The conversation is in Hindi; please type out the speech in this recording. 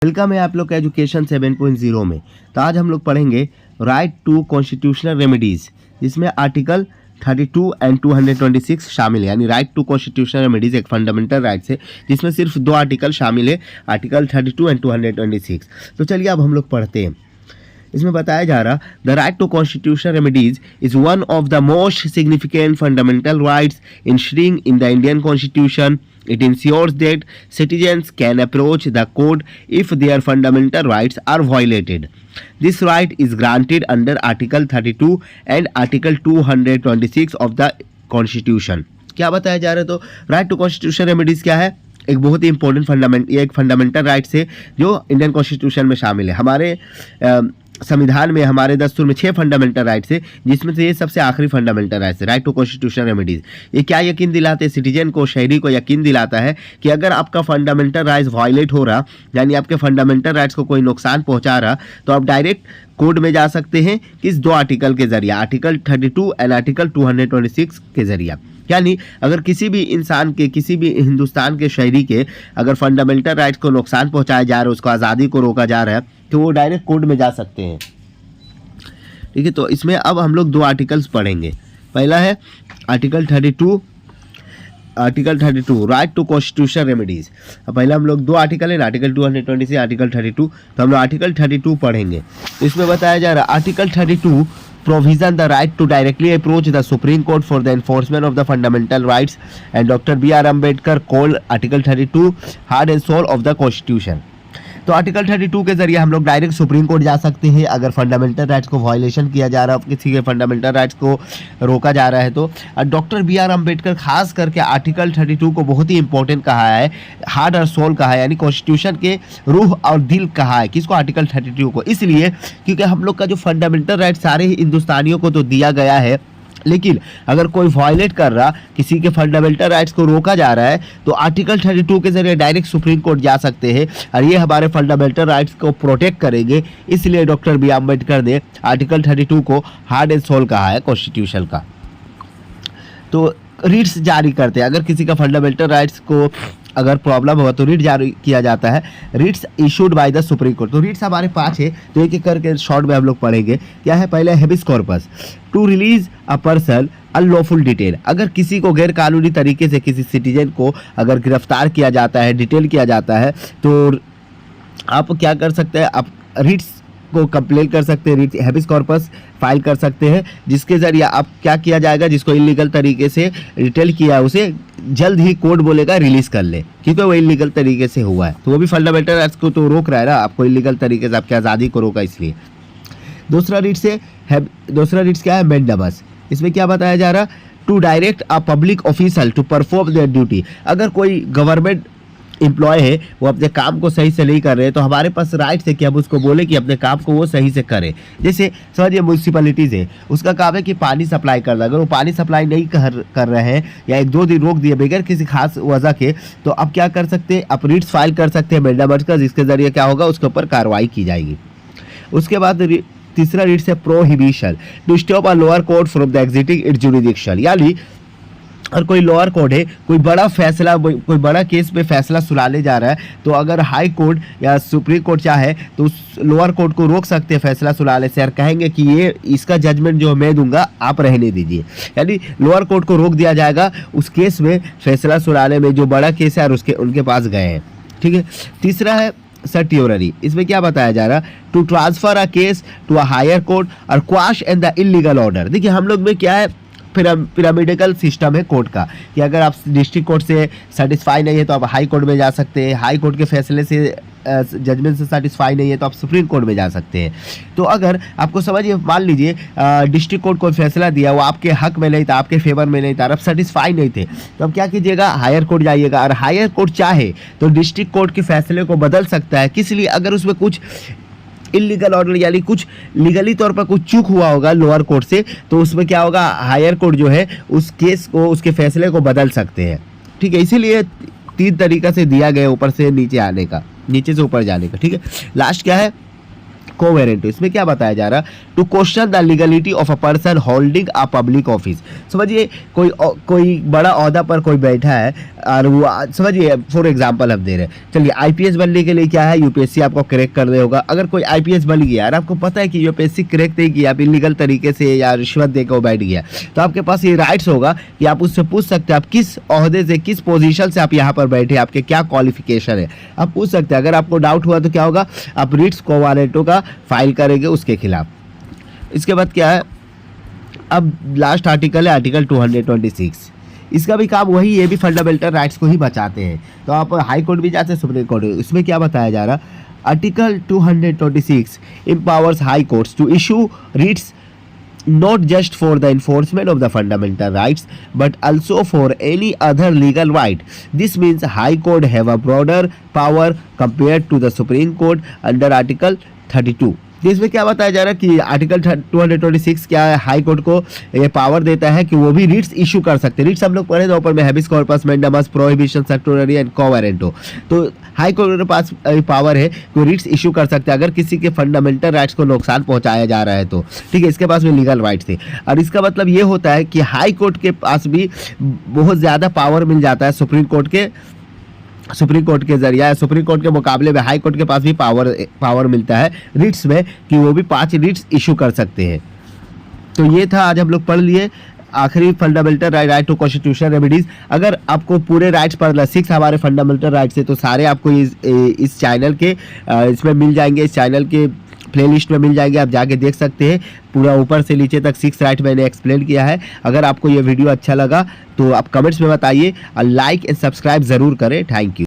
वेलकम है आप लोग का एजुकेशन 7.0 में। तो आज हम लोग पढ़ेंगे राइट टू कॉन्स्टिट्यूशनल रेमेडीज, जिसमें आर्टिकल 32 एंड 226 शामिल है। यानी राइट टू कॉन्स्टिट्यूशनल रेमेडीज एक फंडामेंटल राइट्स है, जिसमें सिर्फ दो आर्टिकल शामिल है, आर्टिकल 32 एंड 226। तो चलिए अब हम लोग पढ़ते हैं। इसमें बताया जा रहा, the right to constitutional remedies is one of the most significant fundamental rights enshrined in the Indian Constitution. It ensures that citizens can approach the court if their fundamental rights are violated. This right is granted under Article 32 and Article 226 of the Constitution. क्या बताया जा रहा है? तो राइट टू कॉन्स्टिट्यूशन रेमेडीज क्या है? एक बहुत ही इंपॉर्टेंट ये एक फंडामेंटल राइट्स है जो इंडियन कॉन्स्टिट्यूशन में शामिल है। हमारे संविधान में, हमारे दस्तूर में 6 फंडामेंटल राइट्स है, जिसमें से ये सबसे आखिरी फंडामेंटल राइट्स है, राइट टू कॉन्स्टिट्यूशनल रेमेडीज। ये क्या यकीन दिलाते हैं? सिटीजन को, शहरी को यकीन दिलाता है कि अगर आपका फंडामेंटल राइट्स वायलेट हो रहा, यानी आपके फंडामेंटल राइट्स को कोई नुकसान पहुंचा रहा, तो आप डायरेक्ट कोर्ट में जा सकते हैं किस दो आर्टिकल के जरिए, आर्टिकल 32 एंड आर्टिकल 226 के जरिए। यानी अगर किसी भी इंसान के, किसी भी हिंदुस्तान के शहरी के अगर फंडामेंटल राइट्स को नुकसान पहुंचाया जा रहा है, उसको आज़ादी को रोका जा रहा है, तो वो डायरेक्ट कोर्ट में जा सकते हैं। ठीक है, तो इसमें अब हम लोग दो आर्टिकल्स पढ़ेंगे। पहला है article 32 right to constitutional remedies. पहले हम लोग दो आर्टिकल है, आर्टिकल 226, आर्टिकल 32। तो हम लोग आर्टिकल 32 पढ़ेंगे। इसमें बताया जा रहा है, article 32 provision the right to directly approach the Supreme Court for the enforcement of the fundamental rights, and Dr. B.R. Ambedkar called Article 32 heart and soul of the Constitution. तो आर्टिकल 32 के जरिए हम लोग डायरेक्ट सुप्रीम कोर्ट जा सकते हैं अगर फंडामेंटल राइट्स को वायलेशन किया जा रहा है, किसी के फंडामेंटल राइट्स को रोका जा रहा है। तो डॉक्टर बी आर अम्बेडकर खास करके आर्टिकल 32 को बहुत ही इंपॉर्टेंट कहा है, हार्ट और सोल कहा है, यानी कॉन्स्टिट्यूशन के रूह और दिल कहा है। किसको? आर्टिकल 32 को। इसलिए क्योंकि हम लोग का जो फंडामेंटल राइट सारे ही हिंदुस्तानियों को तो दिया गया है, लेकिन अगर कोई वायलेट कर रहा, किसी के फंडामेंटल राइट्स को रोका जा रहा है, तो आर्टिकल 32 के जरिए डायरेक्ट सुप्रीम कोर्ट जा सकते हैं और ये हमारे फंडामेंटल राइट्स को प्रोटेक्ट करेंगे। इसलिए डॉक्टर बी आम्बेडकर ने आर्टिकल 32 को हार्ट एंड सोल कहा है कॉन्स्टिट्यूशन का। तो रिट्स जारी करते हैं, अगर किसी का फंडामेंटल राइट्स को अगर प्रॉब्लम होगा तो रिट जारी किया जाता है, writs issued by the supreme court. तो रिट्स हमारे 5 है, तो एक एक करके शॉर्ट में हम लोग पढ़ेंगे। क्या है? पहले habeas corpus, to release a person unlawful detail. अगर किसी को गैर कानूनी तरीके से, किसी सिटीजन को अगर गिरफ्तार किया जाता है, डिटेल किया जाता है, तो आप क्या कर सकते हैं? आप रिट्स को कंप्लेन कर सकते हैं, हेबिस कॉर्पस फाइल कर सकते हैं, जिसके जरिए आप क्या किया जाएगा, जिसको इलीगल तरीके से डिटेल किया उसे जल्द ही कोर्ट बोलेगा रिलीज कर ले, क्योंकि वो इलीगल तरीके से हुआ है। तो वो भी फंडामेंटल राइट्स को तो रोक रहा है ना, आपको इलीगल तरीके से आपकी आज़ादी को रोका, इसलिए। दूसरा रिट्स क्या है? मैंडेमस। इसमें क्या बताया जा रहा? To direct a public official to perform their duty. अगर कोई गवर्नमेंट एम्प्लॉय है, वो अपने काम को सही से नहीं कर रहे हैं, तो हमारे पास राइट है कि हम उसको बोले कि अपने काम को वो सही से करे। जैसे समझिए म्यूनसिपैलिटीज़ है, उसका काम है कि पानी सप्लाई करना, अगर वो पानी सप्लाई नहीं कर रहे हैं या 1-2 दिन रोक दिए बगैर किसी खास वजह के, तो अब क्या कर सकते हैं? आप रिट्स फाइल कर सकते हैं मैंडेमस का, जिसके जरिए क्या होगा, उसके ऊपर कार्रवाई की जाएगी। उसके बाद तीसरा रिट्स है prohibition, to stop a lower court from the exiting its jurisdiction. यानी और कोई लोअर कोर्ट है, कोई बड़ा फैसला, कोई बड़ा केस पे फैसला सुनाने जा रहा है, तो अगर हाई कोर्ट या सुप्रीम कोर्ट चाहे तो उस लोअर कोर्ट को रोक सकते हैं फैसला सुनाने से, और कहेंगे कि ये इसका जजमेंट जो मैं दूंगा आप रहने दीजिए। यानी लोअर कोर्ट को रोक दिया जाएगा उस केस में फैसला सुनाने में, जो बड़ा केस है और उनके पास गए हैं। ठीक है। तीसरा है सर्टियोररी। इसमें क्या बताया जा रहा? To transfer a case to a higher court और quash and the illegal order. देखिए हम लोग में क्या है, पिरामिडल सिस्टम है कोर्ट का, कि अगर आप डिस्ट्रिक्ट कोर्ट से सेटिस्फाई नहीं है तो आप हाई कोर्ट में जा सकते हैं, हाई कोर्ट के फैसले से, जजमेंट से सेटिस्फाई नहीं है तो आप सुप्रीम कोर्ट में जा सकते हैं। तो अगर आपको समझिए, मान लीजिए डिस्ट्रिक्ट कोर्ट को फैसला दिया, वो आपके हक में नहीं था, आपके फेवर में नहीं था, आप सेटिस्फाई नहीं थे, तो अब क्या कीजिएगा? हायर कोर्ट जाइएगा, और हायर कोर्ट चाहे तो डिस्ट्रिक्ट कोर्ट के फैसले को बदल सकता है। किस लिए? अगर उसमें कुछ इलीगल ऑर्डर यानी कुछ लीगली तौर पर कुछ चूक हुआ होगा लोअर कोर्ट से, तो उसमें क्या होगा? हायर कोर्ट जो है उस केस को, उसके फैसले को बदल सकते हैं। ठीक है, इसीलिए 3 तरीका से दिया गया ऊपर से नीचे आने का, नीचे से ऊपर जाने का। ठीक है। लास्ट क्या है? quo warranto। इसमें क्या बताया जा रहा, to question the legality of a person holding a public office. समझिए कोई बड़ा ओहदा पर कोई बैठा है और वो समझिए फॉर एग्जांपल हम दे रहे हैं, चलिए आईपीएस बनने के लिए क्या है, यूपीएससी आपको क्रैक करना होगा। अगर कोई आईपीएस बन गया और आपको पता है कि यूपीएससी क्रैक नहीं किया, आप इलीगल तरीके से या रिश्वत देकर वो बैठ गया, तो आपके पास ये राइट्स होगा कि आप उससे पूछ सकते हैं आप किस ओहदे से, किस पोजीशन से आप यहाँ पर बैठे, आपके क्या क्वालिफिकेशन है, आप पूछ सकते हैं। अगर आपको डाउट हुआ तो क्या होगा, आप रिट्स क्वो वारेंटो का फाइल करेंगे उसके खिलाफ। इसके बाद क्या है, अब लास्ट आर्टिकल है आर्टिकल 226। इसका भी काम वही, ये भी फंडामेंटल राइट्स को ही बचाते हैं। तो आप हाई कोर्ट भी जाते हैं, सुप्रीम कोर्ट। इसमें क्या बताया जा रहा, article 226 empowers high courts to issue writs not just for the enforcement of the fundamental rights but also for any other legal right. This means high court have a broader power compared to the Supreme Court under Article 32. तो इसमें क्या बताया जा रहा है कि आर्टिकल 226 क्या है, हाई कोर्ट को ये पावर देता है कि वो भी रिट्स इशू कर सकते हैं। रिट्स हम लोग पढ़े थे ऊपर में, habeas corpus, mandamus, prohibition, certiorari and quo warranto. तो हाई कोर्ट के पास पावर है कि रिट्स इशू कर सकते हैं अगर किसी के फंडामेंटल राइट्स को नुकसान पहुंचाया जा रहा है तो, ठीक है। इसके पास में लीगल राइट्स थे और इसका मतलब ये होता है कि हाई कोर्ट के पास भी बहुत ज़्यादा पावर मिल जाता है सुप्रीम कोर्ट के जरिए। सुप्रीम कोर्ट के मुकाबले में हाई कोर्ट के पास भी पावर मिलता है रिट्स में कि वो भी 5 रिट्स इशू कर सकते हैं। तो ये था, आज हम लोग पढ़ लिए आखिरी fundamental right to constitution remedies. अगर आपको पूरे राइट्स पढ़ना, 6 हमारे फंडामेंटल राइट्स है, तो सारे आपको इस चैनल के इसमें मिल जाएंगे, इस चैनल के प्लेलिस्ट में मिल जाएंगे, आप जाके देख सकते हैं। पूरा ऊपर से नीचे तक 6 राइट मैंने एक्सप्लेन किया है। अगर आपको ये वीडियो अच्छा लगा तो आप कमेंट्स में बताइए और लाइक एंड सब्सक्राइब ज़रूर करें। Thank you.